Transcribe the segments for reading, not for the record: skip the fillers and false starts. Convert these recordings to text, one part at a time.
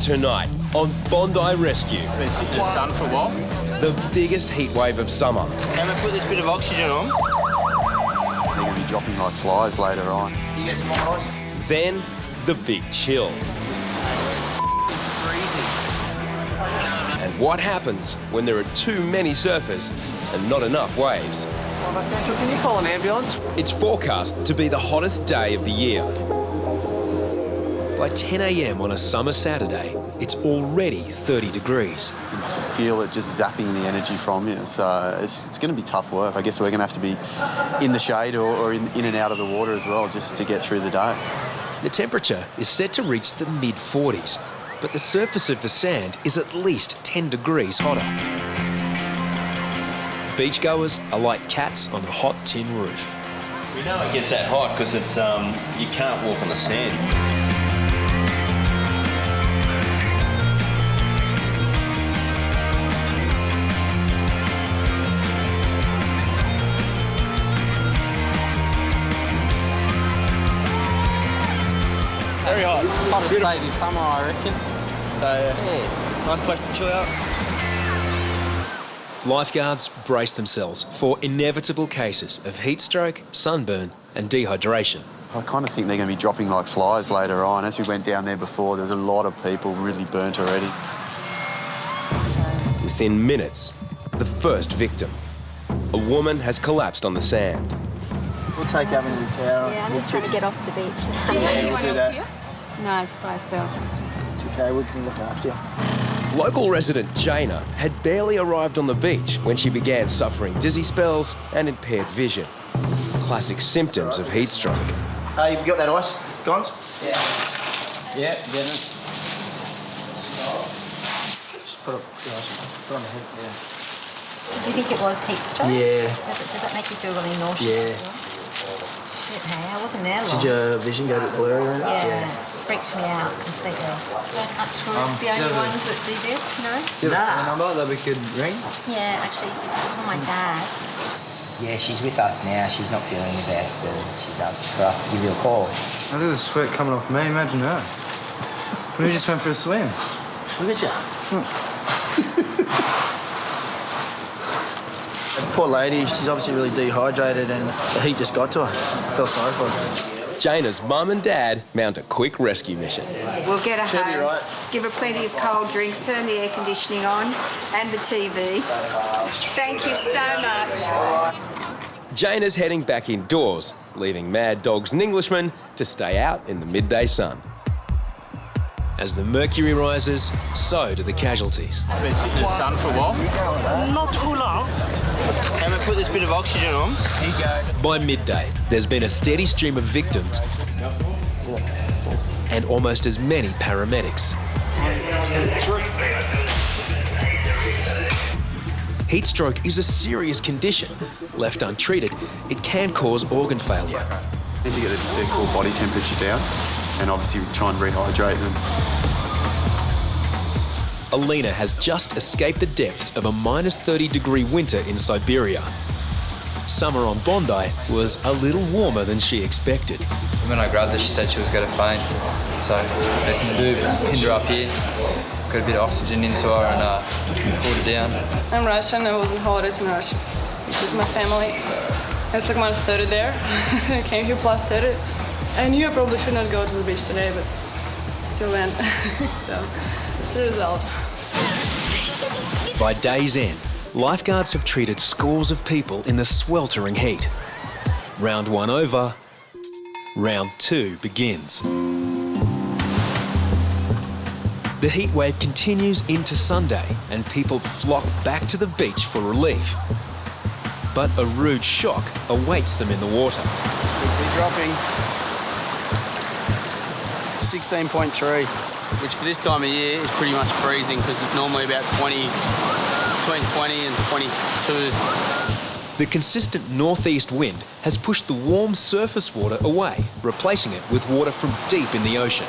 Tonight on Bondi Rescue. Been sitting in the sun for a while. The biggest heat wave of summer. Can we put this bit of oxygen on? They're going to be dropping like flies later on. You get some more ice? Then the big chill. Freezing. And what happens when there are too many surfers and not enough waves? Can you call an ambulance? It's forecast to be the hottest day of the year. By 10 a.m. on a summer Saturday, it's already 30 degrees. You feel it just zapping the energy from you, so it's going to be tough work. I guess we're going to have to be in the shade or in and out of the water as well just to get through the day. The temperature is set to reach the mid-40s, but the surface of the sand is at least 10 degrees hotter. Beachgoers are like cats on a hot tin roof. We know it gets that hot because it's you can't walk on the sand. Very hot. Hottest day this summer, I reckon. So, yeah, nice place to chill out. Lifeguards brace themselves for inevitable cases of heat stroke, sunburn and dehydration. I kind of think they're going to be dropping like flies later on. As we went down there before, there was a lot of people really burnt already. Within minutes, the first victim. A woman has collapsed on the sand. We'll take Evan to the tower. Yeah, I'm just trying to get off the beach. Yeah, we'll do that. No, it's by myself. It's okay, we can look after you. Local resident Jana had barely arrived on the beach when she began suffering dizzy spells and impaired vision. Classic symptoms of heat stroke. Hey, you got that ice, Johns? Yeah. Yeah, getting it. Just put it on the head, yeah. Do you think it was heat stroke? Yeah. Does that make you feel really nauseous? Yeah. As well? Shit, hey, I wasn't there long. Did your vision go a bit blurry or anything? Yeah, it freaks me out completely. Aren't tourists the only ones that do this, no? Do you have a number that we could ring? Yeah, actually, you could call my dad. Yeah, she's with us now. She's not feeling the best. She's up for us to give you a call. I think there's sweat coming off me. Imagine that. We just went for a swim. Look at you. Poor lady, she's obviously really dehydrated and the heat just got to her. I feel sorry for her. Jana's mum and dad mount a quick rescue mission. We'll get her She'll be home, right. give her plenty of cold drinks, turn the air conditioning on and the TV. Thank you so much. Jana's heading back indoors, leaving Mad Dogs and Englishmen to stay out in the midday sun. As the mercury rises, so do the casualties. Been sitting in the sun for a while. Not too long. Can we put this bit of oxygen on? By midday, there's been a steady stream of victims and almost as many paramedics. Heat stroke is a serious condition. Left untreated, it can cause organ failure. Need to get their core body temperature down and obviously try and rehydrate them. Alina has just escaped the depths of a -30-degree winter in Siberia. Summer on Bondi was a little warmer than she expected. When I grabbed her, she said she was going to faint. So there's some boob, pinned her up here, got a bit of oxygen into her and pulled her down. I'm Russian. I was on holidays in Russia. This is my family. It's like minus 30 there. I came here plus 30. I knew I probably should not go to the beach today, but still went. So it's the result. By day's end, lifeguards have treated scores of people in the sweltering heat. Round one over, round two begins. The heat wave continues into Sunday and people flock back to the beach for relief. But a rude shock awaits them in the water. We're dropping 16.3, Which for this time of year is pretty much freezing because it's normally about between 20 and 22. The consistent northeast wind has pushed the warm surface water away, replacing it with water from deep in the ocean.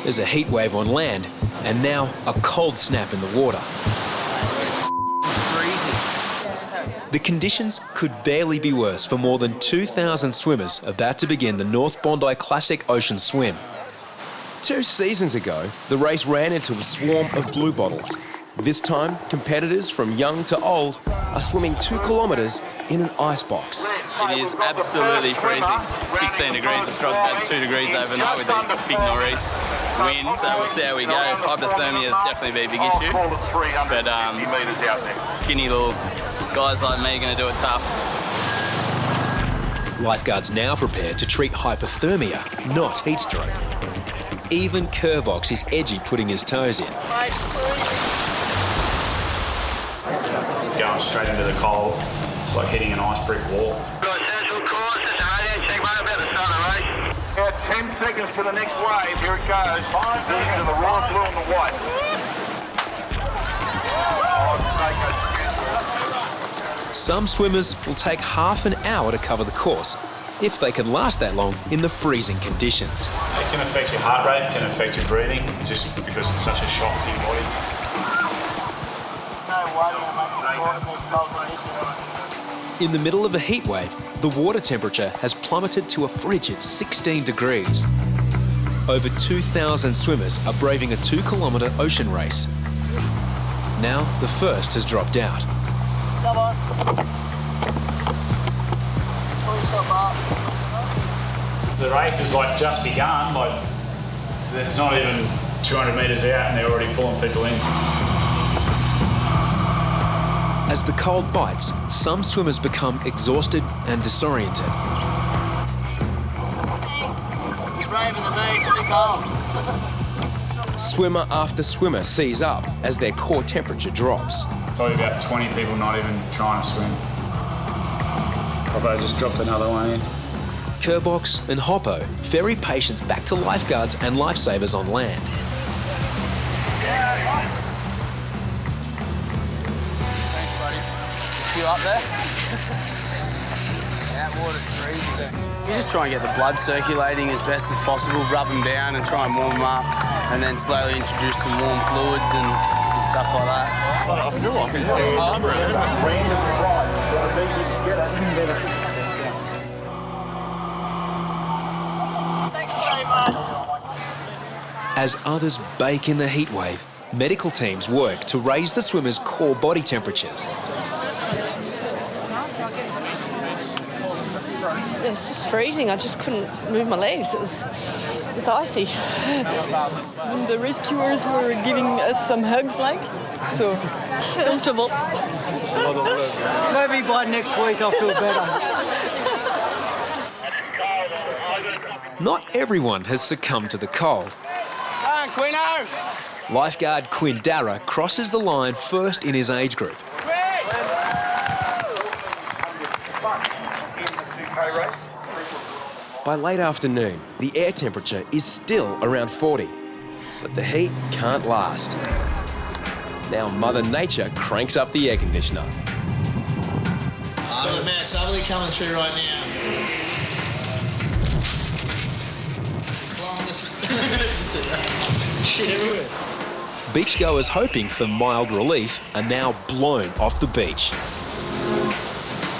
There's a heat wave on land and now a cold snap in the water. The conditions could barely be worse for more than 2,000 swimmers about to begin the North Bondi Classic Ocean Swim. 2 seasons ago, the race ran into a swarm of blue bottles. This time, competitors from young to old are swimming 2 kilometres in an icebox. It is absolutely freezing. 16 degrees. It's dropped about 2 degrees overnight with the big nor'east wind, so we'll see how we go. Hypothermia will definitely be a big issue, but skinny little guys like me are going to do it tough. Lifeguards now prepare to treat hypothermia, not heat stroke. Even Kerbox is edgy putting his toes in. It's going straight into the cold. It's like hitting an ice brick wall. About 10 seconds to the next wave. Here it goes. These are the royal blue and the white. Some swimmers will take half an hour to cover the course, if they can last that long in the freezing conditions. It can affect your heart rate, it can affect your breathing, just because it's such a shock to your body. In the middle of a heat wave, the water temperature has plummeted to a frigid 16 degrees. Over 2,000 swimmers are braving a 2-kilometre ocean race. Now, the first has dropped out. Come on. The race has just begun, there's not even 200 metres out and they're already pulling people in. As the cold bites, some swimmers become exhausted and disoriented. Swimmer after swimmer sees up as their core temperature drops. Probably about 20 people not even trying to swim. Hoppo just dropped another one in. Kerbox and Hoppo ferry patients back to lifeguards and lifesavers on land. Thanks, buddy. You up there? That water's freezing. You just try and get the blood circulating as best as possible, rub them down and try and warm them up, and then slowly introduce some warm fluids and stuff like that. I feel like it's Thanks very much. As others bake in the heat wave, medical teams work to raise the swimmers' core body temperatures. It was just freezing. I just couldn't move my legs. It was icy. And the rescuers were giving us some hugs, so comfortable. Maybe by next week I'll feel better. Not everyone has succumbed to the cold. Come on, Quino! Lifeguard Quinn Darragh crosses the line first in his age group. By late afternoon, the air temperature is still around 40, but the heat can't last. Now Mother Nature cranks up the air conditioner. The man southerly coming through right now. Beachgoers hoping for mild relief are now blown off the beach.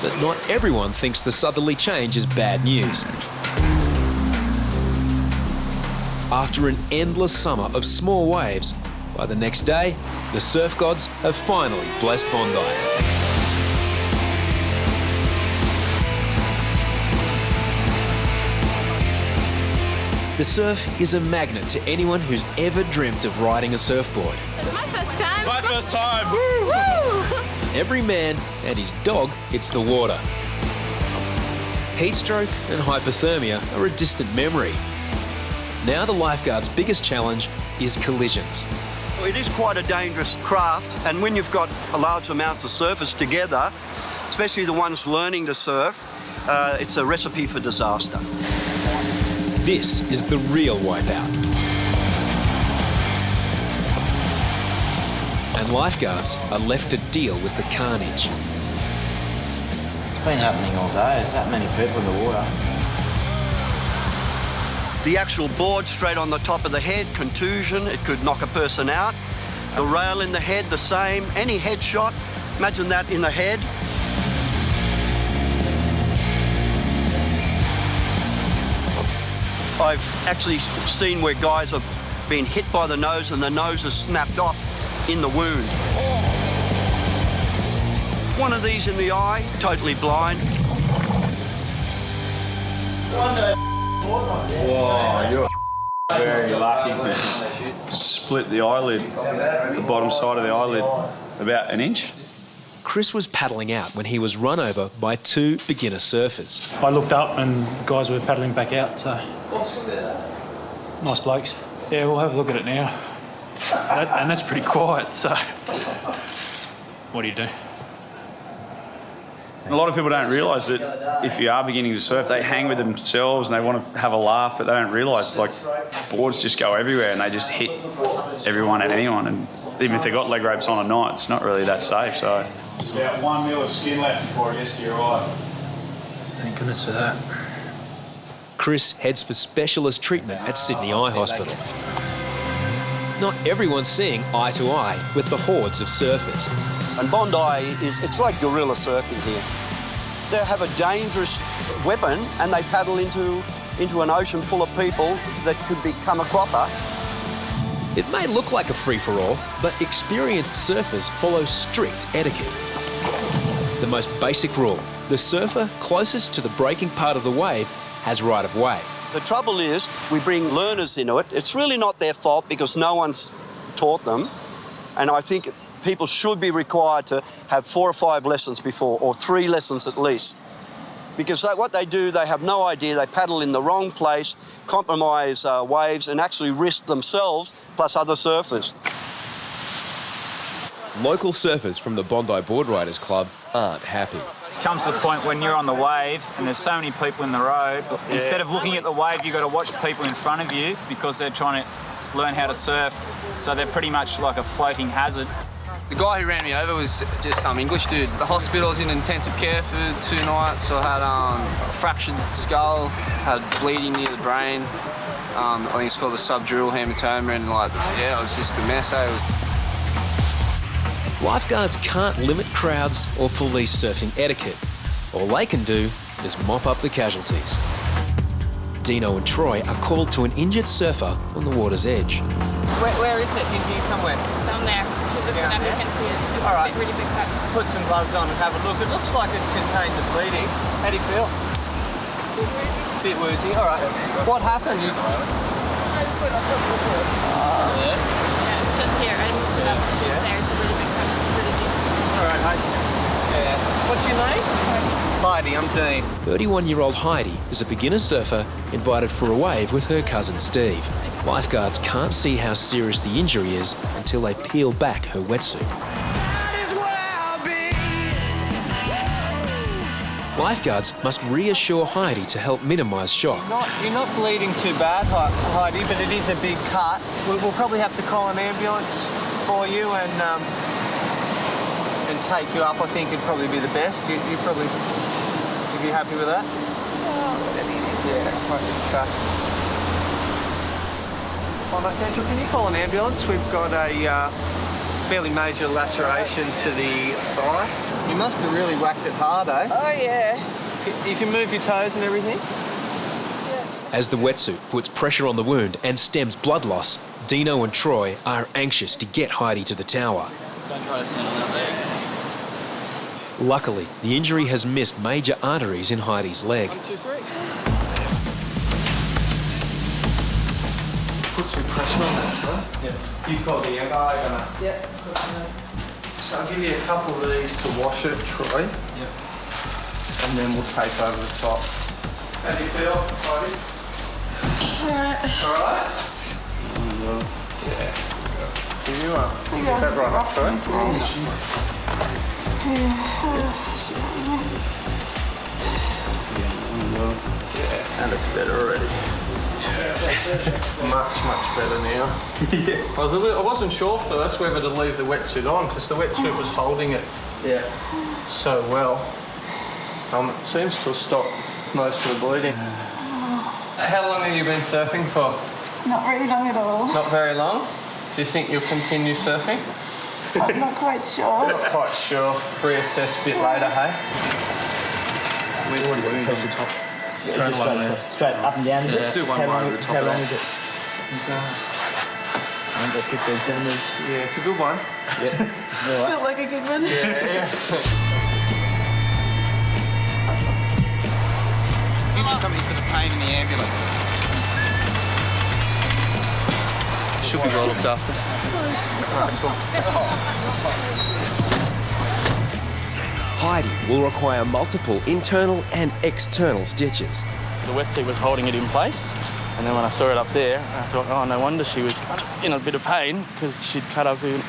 But not everyone thinks the southerly change is bad news. After an endless summer of small waves, by the next day, the surf gods have finally blessed Bondi. The surf is a magnet to anyone who's ever dreamt of riding a surfboard. It's my first time. My first time! Woo! Every man and his dog hits the water. Heat stroke and hypothermia are a distant memory. Now the lifeguard's biggest challenge is collisions. It is quite a dangerous craft, and when you've got large amounts of surfers together, especially the ones learning to surf, it's a recipe for disaster. This is the real wipeout. And lifeguards are left to deal with the carnage. It's been happening all day. There's that many people in the water. The actual board straight on the top of the head, contusion, it could knock a person out. The rail in the head, the same. Any head shot, imagine that in the head. I've actually seen where guys have been hit by the nose and the nose has snapped off in the wound. One of these in the eye, totally blind. Whoa, you're very lucky, man. Split the eyelid, the bottom side of the eyelid, about an inch. Chris was paddling out when he was run over by two beginner surfers. I looked up and the guys were paddling back out, so... Nice blokes. Yeah, we'll have a look at it now. And that's pretty quiet, so... What do you do? A lot of people don't realise that if you are beginning to surf, they hang with themselves and they want to have a laugh, but they don't realise, like, boards just go everywhere and they just hit everyone and anyone. And even if they've got leg ropes on or not, it's not really that safe, so... There's about 1 mil of skin left before it gets to your eye. Thank goodness for that. Chris heads for specialist treatment at Sydney Eye Hospital. Not everyone's seeing eye to eye with the hordes of surfers. And Bondi it's like guerrilla surfing here. They have a dangerous weapon and they paddle into an ocean full of people that could become a cropper. It may look like a free-for-all, but experienced surfers follow strict etiquette. The most basic rule, the surfer closest to the breaking part of the wave has right of way. The trouble is, we bring learners into it. It's really not their fault because no one's taught them. And I think people should be required to have 4 or 5 lessons before, or 3 lessons at least. Because what they do, they have no idea. They paddle in the wrong place, compromise waves, and actually risk themselves plus other surfers. Local surfers from the Bondi Board Riders Club aren't happy. Comes to the point when you're on the wave and there's so many people in the road, instead of looking at the wave, you've got to watch people in front of you because they're trying to learn how to surf, so they're pretty much like a floating hazard. The guy who ran me over was just some English dude. The hospital was in intensive care for 2 nights. I had a fractured skull, had bleeding near the brain. I think it's called a subdural hematoma, and it was just a mess. Lifeguards can't limit crowds or police surfing etiquette. All they can do is mop up the casualties. Deano and Troy are called to an injured surfer on the water's edge. Where is it? In here somewhere? It's down there. If you're looking up, you can see it. It's all right. a really big cut. Put some gloves on and have a look. It looks like it's contained the bleeding. How do you feel? A bit woozy. Bit woozy, all right. What happened? I just went on top of the board. Yeah, it's just here. I missed it up. It's just there. It's a really big cut. It's really deep. All right, Heidi. Yeah. What's your name? Heidi, I'm Dean. 31-year-old Heidi is a beginner surfer invited for a wave with her cousin Steve. Lifeguards can't see how serious the injury is until they peel back her wetsuit. Lifeguards must reassure Heidi to help minimise shock. You're not bleeding too bad, Heidi, but it is a big cut. We'll probably have to call an ambulance for you and take you up. I think it'd probably be the best. You'd be happy with that? Yeah, quite a big cut. Bondi Central, can you call an ambulance? We've got a fairly major laceration to the thigh. You must have really whacked it hard, eh? Oh, yeah. You can move your toes and everything? As the wetsuit puts pressure on the wound and stems blood loss, Deano and Troy are anxious to get Heidi to the tower. Don't try to stand on that leg. Luckily, the injury has missed major arteries in Heidi's leg. 1, 2, 3. Put some pressure on that, right? Yeah. You've got the elbow on it. Yeah. So I'll give you a couple of these to wash it, Troy. Yep. And then we'll take over the top. How do you feel, Heidi? Alright. Yeah. Give you one. Is that right up, sorry? Yeah, that looks better already. Much better now. Yeah. I wasn't sure first whether to leave the wetsuit on because the wetsuit was holding it so well. It seems to have stopped most of the bleeding. How long have you been surfing for? Not very long at all. Not very long? Do you think you'll continue surfing? I'm not quite sure. Not quite sure. Reassess a bit later, hey? Where's the wound on the top? Straight up and down, is it? Do one way over the top How of long that. is it? Remember 15 centimetres? Yeah, it's a good one. Yeah. Felt like a good one. Yeah. Give me something for the pain in the ambulance. Should be well looked after. Reidy will require multiple internal and external stitches. The wetsuit was holding it in place, and then when I saw it up there, I thought, oh, no wonder she was in a bit of pain because she'd cut it open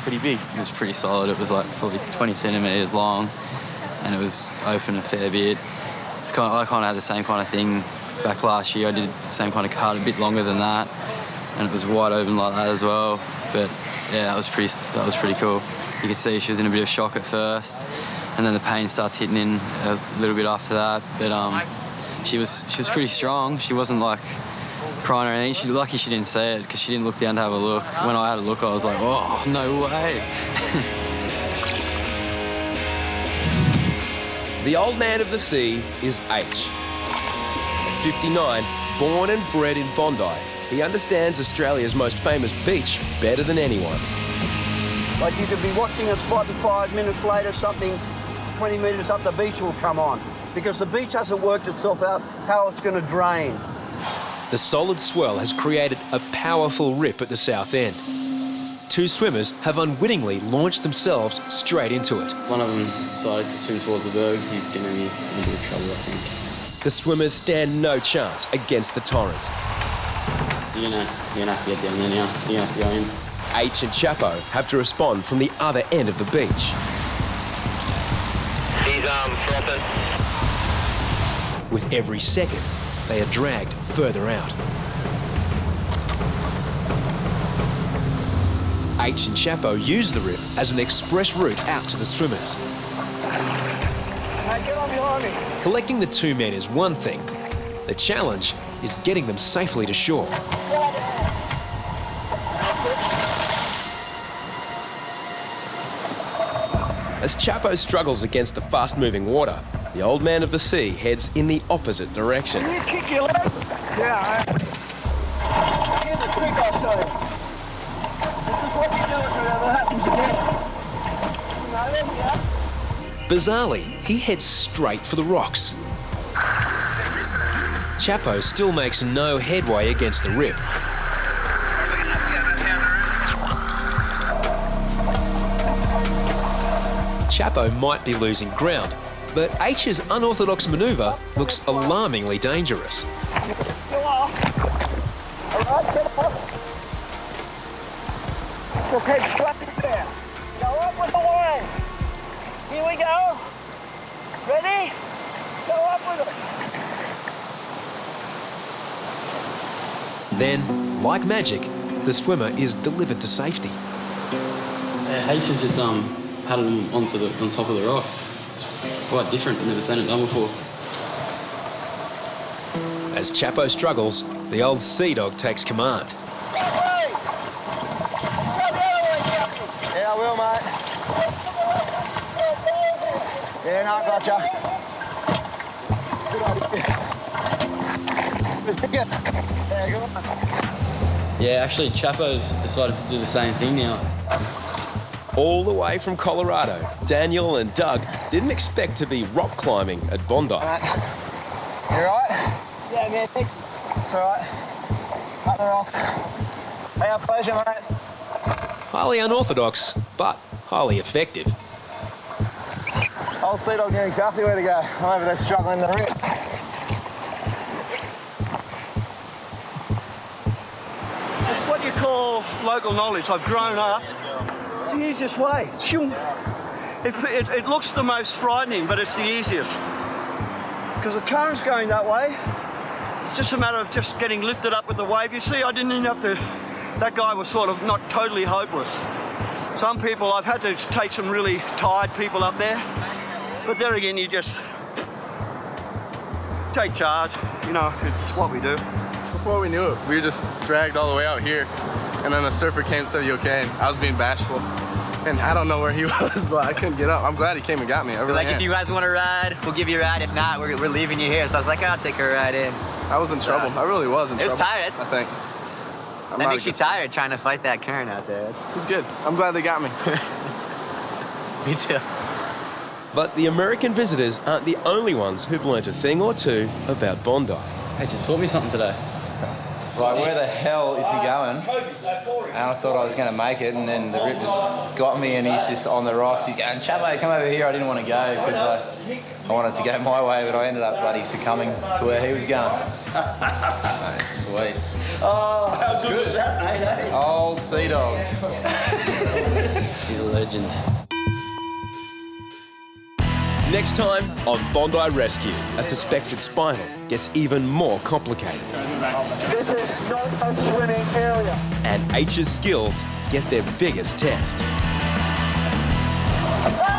pretty big. It was pretty solid. It was like probably 20 centimetres long, and it was open a fair bit. I kind of had the same kind of thing back last year. I did the same kind of cut, a bit longer than that, and it was wide open like that as well. But yeah, that was pretty cool. You could see she was in a bit of shock at first, and then the pain starts hitting in a little bit after that. But she was pretty strong. She wasn't like crying or anything. She's lucky she didn't see it because she didn't look down to have a look. When I had a look, I was like, oh, no way. The old man of the sea is H. At 59, born and bred in Bondi, he understands Australia's most famous beach better than anyone. Like you could be watching a spot and 5 minutes later something 20 metres up the beach will come on because the beach hasn't worked itself out how it's going to drain. The solid swell has created a powerful rip at the south end. Two swimmers have unwittingly launched themselves straight into it. One of them decided to swim towards the bergs. He's going to be in a bit of trouble, I think. The swimmers stand no chance against the torrent. You're gonna have to get down there now. You're gonna have to go in. H and Chapo have to respond from the other end of the beach. He's frothing. With every second, they are dragged further out. H and Chapo use the rip as an express route out to the swimmers. Hey, get on behind me. Collecting the two men is one thing. The challenge is getting them safely to shore. As Chapo struggles against the fast-moving water, the old man of the sea heads in the opposite direction. Can you kick your leg? Yeah. Here's a trick I'll show you. This is what you do if it ever happens again. No, there we are. Bizarrely, he heads straight for the rocks. Chapo still makes no headway against the rip. Chapo might be losing ground, but H's unorthodox manoeuvre looks alarmingly dangerous. Go off. All right, get off. Just head straight there. Go up with the wave. Here we go. Ready? Go up with it. Then, like magic, the swimmer is delivered to safety. H has just paddled him on top of the rocks. Quite different. I've never seen it done before. As Chapo struggles, the old sea dog takes command. Yeah, I will, mate. Yeah, no, gotcha. Good idea. Yeah, go on. Yeah, actually, Chapo's decided to do the same thing now. All the way from Colorado, Daniel and Doug didn't expect to be rock climbing at Bondi. All right. You all right? Yeah, man, thanks. It's all right. Up the rock. Hey, our pleasure, mate. Highly unorthodox, but highly effective. Old sea dog knew exactly where to go. I'm over there struggling to rip. It's what you call local knowledge. I've grown up. It's the easiest way. It looks the most frightening, but it's the easiest. Because the current's going that way. It's just a matter of just getting lifted up with the wave. You see, I didn't even have to... That guy was sort of not totally hopeless. Some people, I've had to take some really tired people up there. But there again, you just take charge. You know, it's what we do. Before we knew it, we were just dragged all the way out here. And then the surfer came and said, "You okay?" And I was being bashful. And I don't know where he was, but I couldn't get up. I'm glad he came and got me. I really like, if you guys want to ride, we'll give you a ride. If not, we're leaving you here. So I was like, I'll take a ride in. I was in trouble. I really was in trouble. It was tired. I think. That makes you tired trying to fight that current out there. It's good. I'm glad they got me. Me too. But the American visitors aren't the only ones who've learnt a thing or two about Bondi. Hey, just taught me something today. Like, where the hell is he going? And I thought I was going to make it, and then the rip just got me, and he's just on the rocks. He's going, Chavo, come over here. I didn't want to go because I wanted to go my way, but I ended up bloody succumbing to where he was going. Mate, sweet. Oh, how good was that, mate? Eh? Old Sea Dog. He's a legend. Next time on Bondi Rescue, a suspected spinal gets even more complicated. This is not a swimming area. And H's skills get their biggest test. Ah!